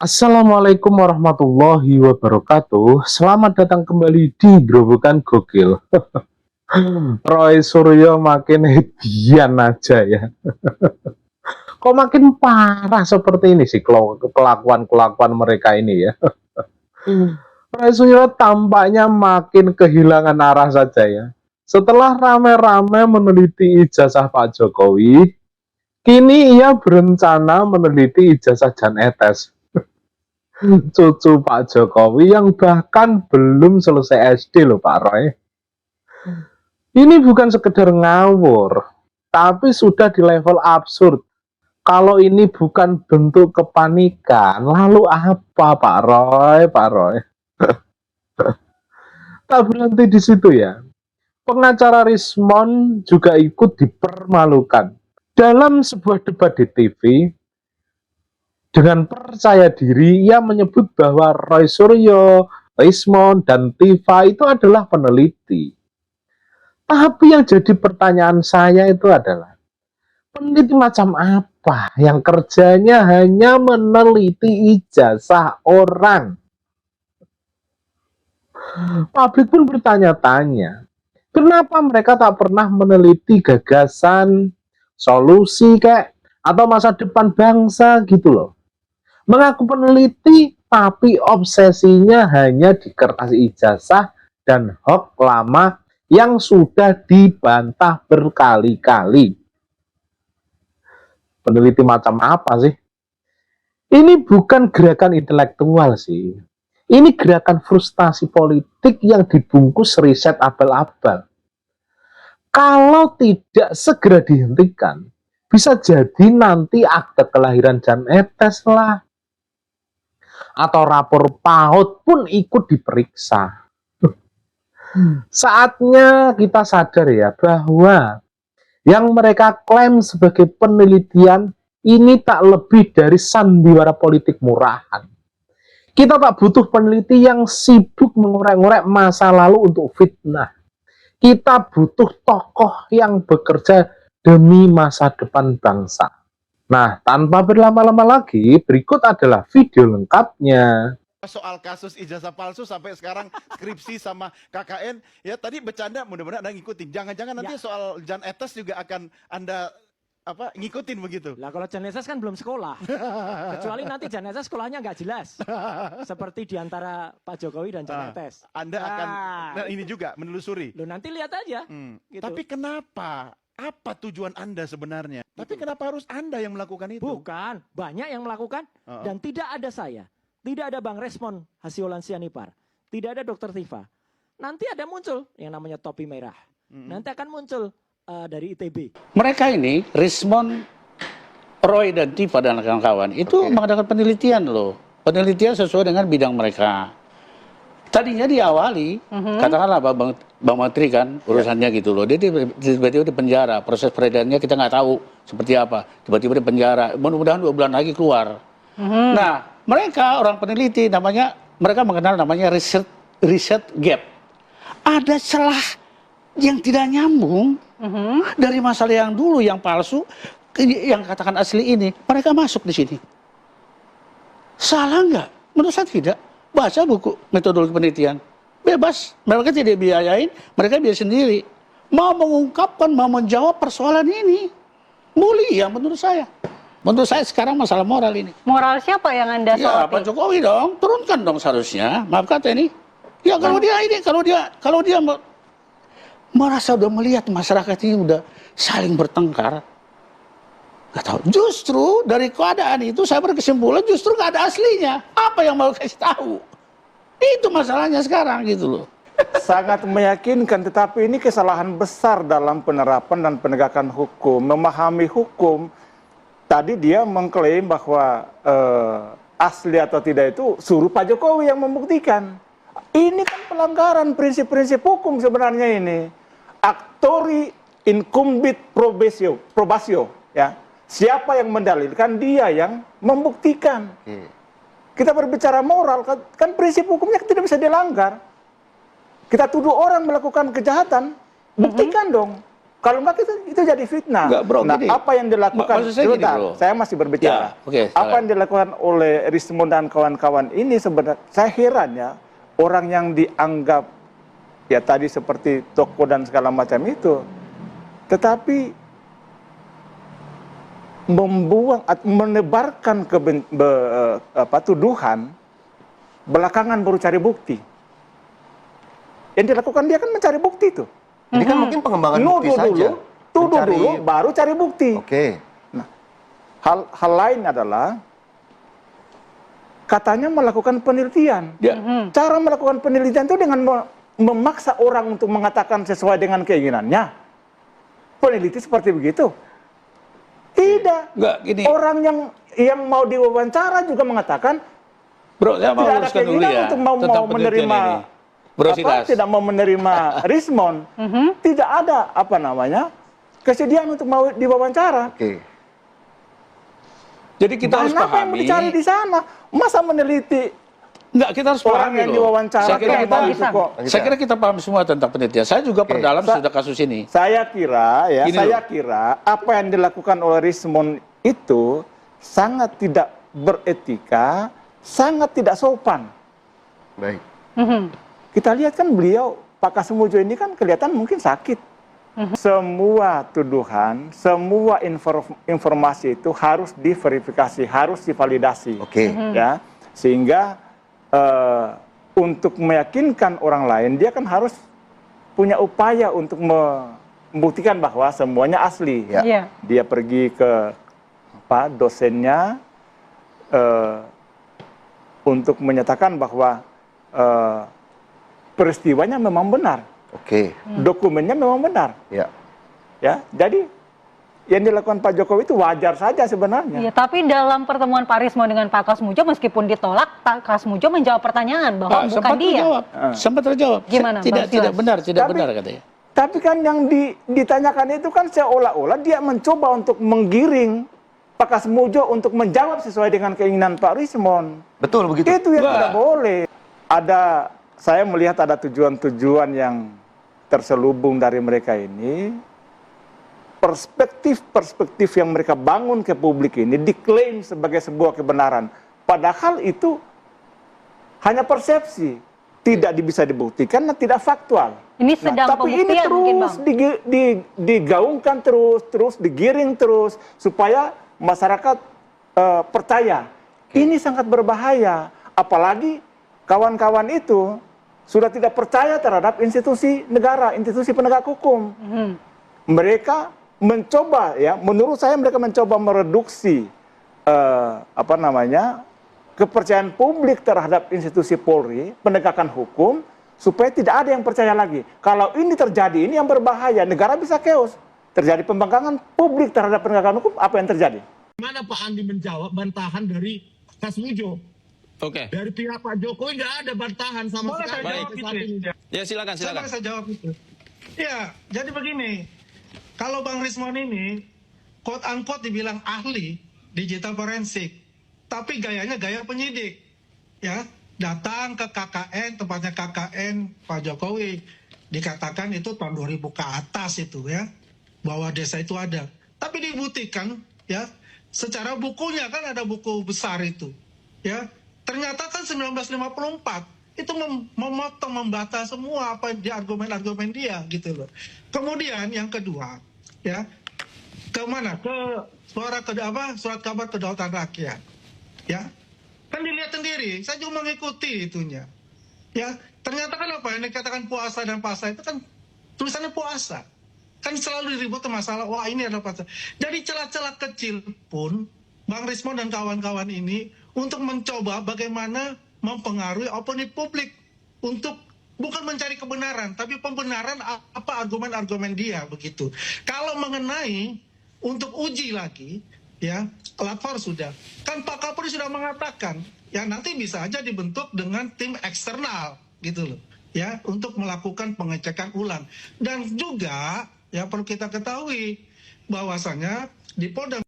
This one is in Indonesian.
Assalamualaikum warahmatullahi wabarakatuh. Selamat datang kembali di Grobogan Gokil. Roy Suryo makin hedian aja ya. Kok makin parah seperti ini sih kelakuan-kelakuan mereka ini ya. Roy Suryo tampaknya makin kehilangan arah saja ya. Setelah rame-rame meneliti ijazah Pak Jokowi, kini ia berencana meneliti ijazah Jan Etes, cucu Pak Jokowi yang bahkan belum selesai SD loh Pak Roy. Ini bukan sekedar ngawur, tapi sudah di level absurd. Kalau ini bukan bentuk kepanikan, lalu apa Pak Roy? Pak Roy. Tak berhenti di situ ya. Pengacara Rismon juga ikut dipermalukan. Dalam sebuah debat di TV, dengan percaya diri, ia menyebut bahwa Roy Suryo, Rismon, dan Tifa itu adalah peneliti. Tapi yang jadi pertanyaan saya itu adalah, peneliti macam apa yang kerjanya hanya meneliti ijazah orang? Publik pun bertanya-tanya, kenapa mereka tak pernah meneliti gagasan, solusi atau masa depan bangsa gitu loh. Mengaku peneliti, tapi obsesinya hanya di kertas ijazah dan hoax lama yang sudah dibantah berkali-kali. Peneliti macam apa sih? Ini bukan gerakan intelektual sih. Ini gerakan frustasi politik yang dibungkus riset abal-abal. Kalau tidak segera dihentikan, bisa jadi nanti akte kelahiran Jan Etes lah, atau rapor PAUD pun ikut diperiksa. Saatnya kita sadar ya bahwa yang mereka klaim sebagai penelitian ini tak lebih dari sandiwara politik murahan. Kita tak butuh peneliti yang sibuk mengorek-ngorek masa lalu untuk fitnah. Kita butuh tokoh yang bekerja demi masa depan bangsa. Nah, tanpa berlama-lama lagi, berikut adalah video lengkapnya. Soal kasus ijazah palsu sampai sekarang skripsi sama KKN, ya tadi bercanda, mudah-mudahan Anda ngikutin. Jangan-jangan nanti soal Jan Etes juga akan Anda ngikutin begitu. Lah kalau Jan Etes kan belum sekolah. Kecuali nanti Jan Etes sekolahnya nggak jelas. Seperti diantara Pak Jokowi dan Jan Etes. Anda akan ini juga menelusuri. Loh nanti lihat aja. Gitu. Tapi kenapa? Apa tujuan Anda sebenarnya? Tapi kenapa harus Anda yang melakukan itu? Bukan, banyak yang melakukan dan tidak ada saya. Tidak ada Bang Resmon Hasiolan Sianipar. Tidak ada Dr. Tifa. Nanti ada muncul yang namanya topi merah. Nanti akan muncul dari ITB. Mereka ini, Rismon, Roy dan Tifa dan kawan-kawan itu mengadakan penelitian loh. Penelitian sesuai dengan bidang mereka. Tadinya diawali, katakanlah Bang Menteri kan urusannya gitu loh. Dia tiba-tiba di penjara, proses peredarannya kita nggak tahu seperti apa. Tiba-tiba di penjara, mudah-mudahan 2 bulan lagi keluar. Nah, mereka orang peneliti mereka mengenal namanya riset gap. Ada celah yang tidak nyambung dari masalah yang dulu yang palsu, yang katakan asli ini, mereka masuk di sini. Salah nggak? Menurut saya tidak. Baca buku metodologi penelitian. Bebas. Mereka tidak biayain, mereka biaya sendiri. Mau mengungkapkan, mau menjawab persoalan ini. Mulia menurut saya. Menurut saya sekarang masalah moral ini. Moral siapa yang Anda soroti? Ya, Pak Jokowi dong. Turunkan dong seharusnya. Maaf kata ini. Ya kalau dia merasa udah melihat masyarakat ini udah saling bertengkar. Gak tahu. Justru dari keadaan itu saya berkesimpulan justru gak ada aslinya. Apa yang mau kasih tahu? Itu masalahnya sekarang gitu loh. Sangat meyakinkan, tetapi ini kesalahan besar dalam penerapan dan penegakan hukum. Memahami hukum, tadi dia mengklaim bahwa asli atau tidak itu suruh Pak Jokowi yang membuktikan. Ini kan pelanggaran prinsip-prinsip hukum sebenarnya ini. Actori incumbit probatio, ya. Siapa yang mendalilkan, dia yang membuktikan. Kita berbicara moral, kan prinsip hukumnya tidak bisa dilanggar. Kita tuduh orang melakukan kejahatan, buktikan dong. Kalau enggak itu jadi fitnah. Enggak, bro, nah, gini. apa yang dilakukan? Maksud saya gini, Sebentar, bro. saya masih berbicara. Ya, oke, apa silakan. yang dilakukan oleh Rismond dan kawan-kawan ini sebenarnya saya heran ya, orang yang dianggap ya tadi seperti tokoh dan segala macam itu, tetapi menebarkan tuduhan belakangan baru cari bukti. Yang dilakukan dia kan mencari bukti itu. Ini kan mungkin pengembangan bukti Nuduh saja. dulu, tuduh Mencari- dulu, baru cari bukti. Oke. Nah, hal lain adalah katanya melakukan penelitian. Ya. Cara melakukan penelitian itu dengan memaksa orang untuk mengatakan sesuai dengan keinginannya. Peneliti seperti begitu? Tidak. Enggak, gini. Orang yang mau diwawancara juga mengatakan Bro, saya mau tidak ada luruskan dulu keinginan ya untuk mau tentang penelitian menerima ini. Bro Silas. tidak mau menerima Rismond. Tidak ada kesediaan untuk mau diwawancara. Oke. Jadi kita harus Dan apa yang pahami. dicari di sana? Masa meneliti Enggak, kita harus orang pahami yang loh. diwawancara? Saya kira kayak kita, begitu kok. saya kira kita paham semua tentang penelitian. Saya juga perdalam sudah kasus ini. Saya kira Gini loh. apa yang dilakukan oleh Rismond itu sangat tidak beretika, sangat tidak sopan. Baik. Kita lihat kan beliau, Pak Kasmujo ini kan kelihatan mungkin sakit. Semua tuduhan, semua informasi itu harus diverifikasi, harus divalidasi. Oke. Ya, sehingga untuk meyakinkan orang lain, dia kan harus punya upaya untuk membuktikan bahwa semuanya asli. Ya. Iya. Dia pergi ke dosennya untuk menyatakan bahwa peristiwanya memang benar, Oke. dokumennya memang benar. Ya. Ya, jadi yang dilakukan Pak Jokowi itu wajar saja sebenarnya. Iya, tapi dalam pertemuan Pak Rismond dengan Pak Kasmujo, meskipun ditolak, Pak Kasmujo menjawab pertanyaan bahwa bukan sempat dia. terjawab. Sempat terjawab. Gimana, Tidak Bang Silas? tidak Tapi- benar katanya. Tapi kan yang ditanyakan itu kan seolah-olah dia mencoba untuk menggiring Pak Kasmujo untuk menjawab sesuai dengan keinginan Pak Rismond. Betul begitu. Itu yang Wah. tidak boleh. Saya melihat ada tujuan-tujuan yang terselubung dari mereka ini. Perspektif-perspektif yang mereka bangun ke publik ini diklaim sebagai sebuah kebenaran. Padahal itu hanya persepsi, tidak bisa dibuktikan dan tidak faktual. Ini sedang tapi ini pembuktian mungkin, terus Bang. digaungkan terus digiring terus supaya masyarakat percaya. Ini sangat berbahaya, apalagi kawan-kawan itu sudah tidak percaya terhadap institusi negara, institusi penegak hukum. Mereka mencoba, ya, menurut saya mereka mencoba mereduksi kepercayaan publik terhadap institusi Polri, penegakan hukum, supaya tidak ada yang percaya lagi. Kalau ini terjadi, ini yang berbahaya, negara bisa chaos. Terjadi pembangkangan publik terhadap penegakan hukum, apa yang terjadi? Mana Pak Andi menjawab bantahan dari Kasmujo? Oke. Dari pihak Pak Jokowi nggak ada bantahan sama Boleh sekali. saya jawab Saat itu? ini. Ya silakan silakan. Saya jawab itu. Ya, jadi begini. Kalau Bang Rismond ini quote unquote dibilang ahli digital forensik, tapi gayanya gaya penyidik. Ya, datang ke KKN, tempatnya KKN Pak Jokowi, dikatakan itu tahun 2000 ke atas itu ya, bahwa desa itu ada. Tapi dibuktikan ya, secara bukunya kan ada buku besar itu. Ya, ternyata kan 1954 itu memotong, membata semua apa di argumen-argumen dia gitu loh. Kemudian yang kedua, ya, ke mana? Ke surat kabar kedaulatan rakyat. Ya. Kan dilihat sendiri, saya juga mengikuti itunya. Ya, ternyata kan apa yang dikatakan puasa dan pasar itu kan tulisannya puasa. Kan selalu diribut masalah, wah ini adalah puasa. Jadi celah-celah kecil pun Bang Rismond dan kawan-kawan ini untuk mencoba bagaimana mempengaruhi opini publik untuk bukan mencari kebenaran, tapi pembenaran apa argumen-argumen dia begitu. Kalau mengenai untuk uji lagi, ya lapor sudah. Kan Pak Kapolri sudah mengatakan, ya nanti bisa aja dibentuk dengan tim eksternal gitu loh, ya untuk melakukan pengecekan ulang. Dan juga ya perlu kita ketahui bahwasanya di Polda